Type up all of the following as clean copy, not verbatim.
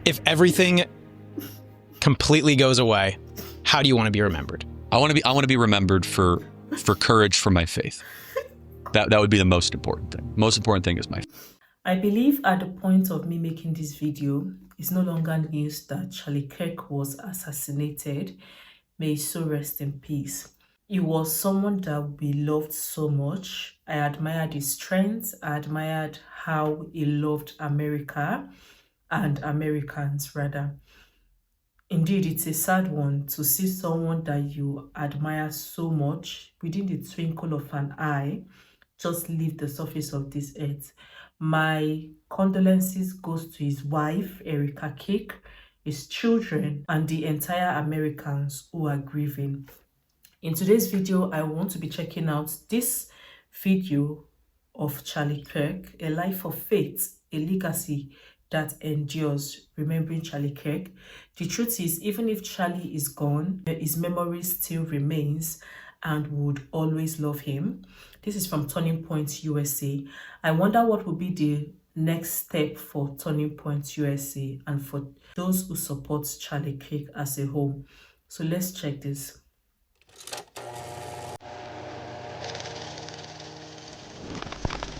If everything completely goes away, how do you want to be remembered? I want to be remembered for courage for my faith. That would be the most important thing. Most important thing is my faith. I believe at the point of me making this video, it's no longer news that Charlie Kirk was assassinated. May his soul rest in peace. He was someone that we loved so much. I admired his strength. I admired how he loved America and Americans rather. Indeed, it's a sad one to see someone that you admire so much within the twinkle of an eye just leave the surface of this earth. My condolences goes to his wife, Erica Kirk, his children, and the entire Americans who are grieving. In today's video, I want to be checking out this video of Charlie Kirk, a life of faith, a legacy that endures, remembering Charlie Kirk. The truth is, even if Charlie is gone, his memory still remains and would always love him. This is from Turning Point USA. I wonder what will be the next step for Turning Point USA and for those who support Charlie Kirk as a whole. So let's check this.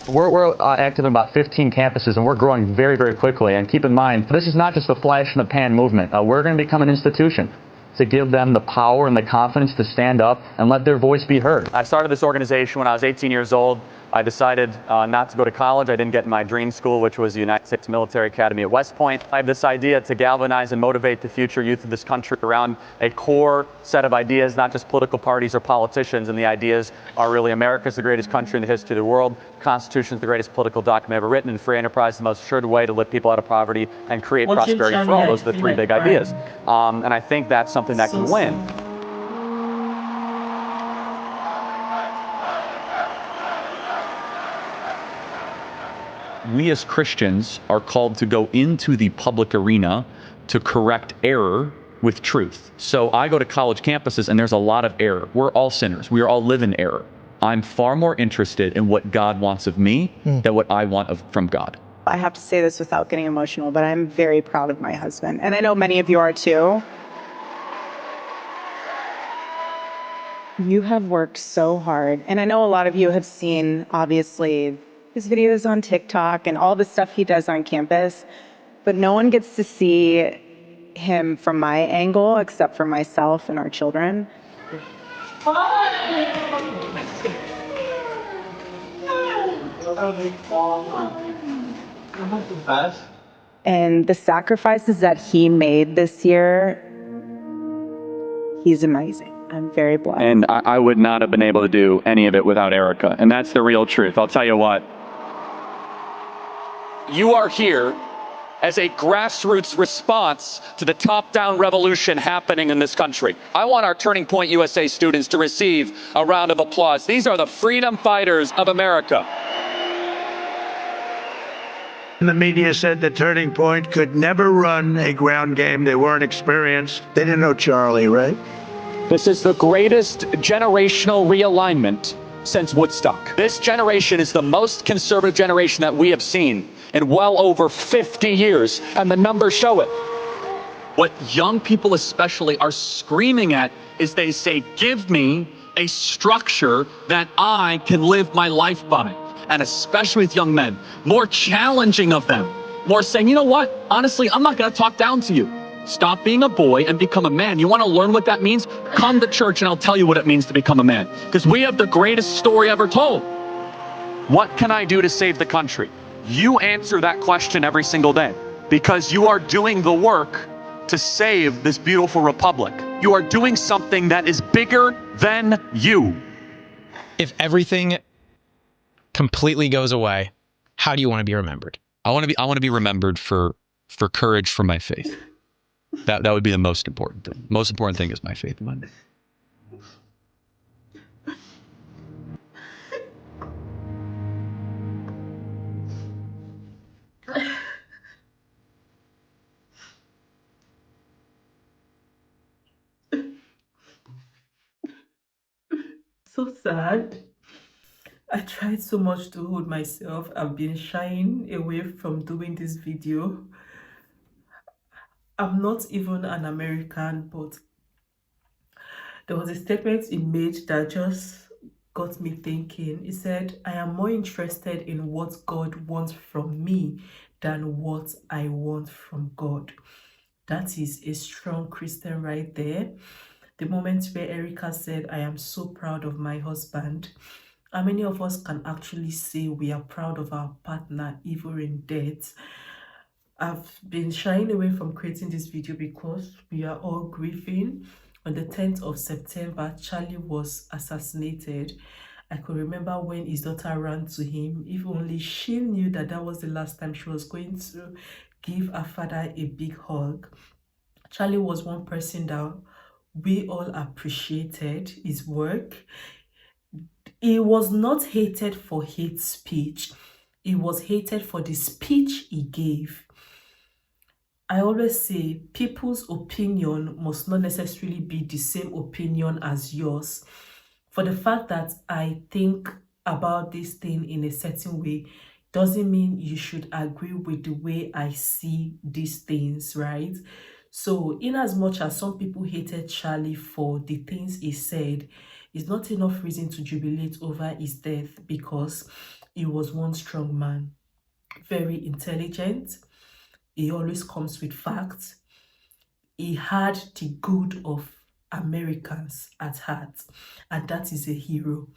We're active in about 15 campuses, and we're growing very, very quickly. And keep in mind, this is not just a flash in the pan movement. We're going to become an institution to give them the power and the confidence to stand up and let their voice be heard. I started this organization when I was 18 years old. I decided not to go to college. I didn't get in my dream school, which was the United States Military Academy at West Point. I have this idea to galvanize and motivate the future youth of this country around a core set of ideas, not just political parties or politicians. And the ideas are really America's the greatest country in the history of the world. The Constitution is the greatest political document ever written, and free enterprise is the most assured way to lift people out of poverty and create prosperity for all. Those are the three big ideas. And I think that's something that can win. We as Christians are called to go into the public arena to correct error with truth. So I go to college campuses and there's a lot of error. We're all sinners. We all live in error. I'm far more interested in what God wants of me than what I want from God. I have to say this without getting emotional, but I'm very proud of my husband. And I know many of you are too. You have worked so hard. And I know a lot of you have seen, obviously, his videos on TikTok and all the stuff he does on campus, but no one gets to see him from my angle except for myself and our children. And the sacrifices that he made this year, he's amazing. I'm very blessed. And I would not have been able to do any of it without Erica. And that's the real truth. I'll tell you what. You are here as a grassroots response to the top-down revolution happening in this country. I want our Turning Point USA students to receive a round of applause. These are the freedom fighters of America. The media said that Turning Point could never run a ground game. They weren't experienced. They didn't know Charlie, right? This is the greatest generational realignment since Woodstock. This generation is the most conservative generation that we have seen in well over 50 years, and the numbers show it. What young people especially are screaming at is they say, give me a structure that I can live my life by. And especially with young men, more challenging of them, more saying, you know what, honestly, I'm not gonna talk down to you. Stop being a boy and become a man. You wanna learn what that means? Come to church and I'll tell you what it means to become a man. Because we have the greatest story ever told. What can I do to save the country? You answer that question every single day, because you are doing the work to save this beautiful republic. You are doing something that is bigger than you. If everything completely goes away, how do you want to be remembered? I want to be remembered for courage for my faith. That would be the most important thing. Most important thing is my faith. So sad. I tried so much to hold myself. I've been shying away from doing this video. I'm not even an American, but there was a statement he made that just got me thinking. He said, I am more interested in what God wants from me than what I want from God. That is a strong Christian right there. The moment where Erica said, I am so proud of my husband. How many of us can actually say we are proud of our partner even in death? I've been shying away from creating this video because we are all grieving. On the 10th of September, Charlie was assassinated. I could remember when his daughter ran to him. If only she knew that that was the last time she was going to give her father a big hug. Charlie was one person that we all appreciated his work. He was not hated for hate speech. He was hated for the speech he gave. I always say people's opinion must not necessarily be the same opinion as yours. For the fact that I think about this thing in a certain way doesn't mean you should agree with the way I see these things, right? So in as much as some people hated Charlie for the things he said, it's not enough reason to jubilate over his death, because he was one strong man, very intelligent. He always comes with facts. He had the good of Americans at heart, and that is a hero.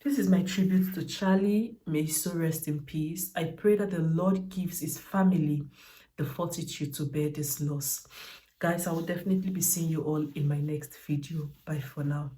This is my tribute to Charlie. May he so rest in peace. I pray that the Lord gives his family the fortitude to bear this loss. Guys, I will definitely be seeing you all in my next video. Bye for now.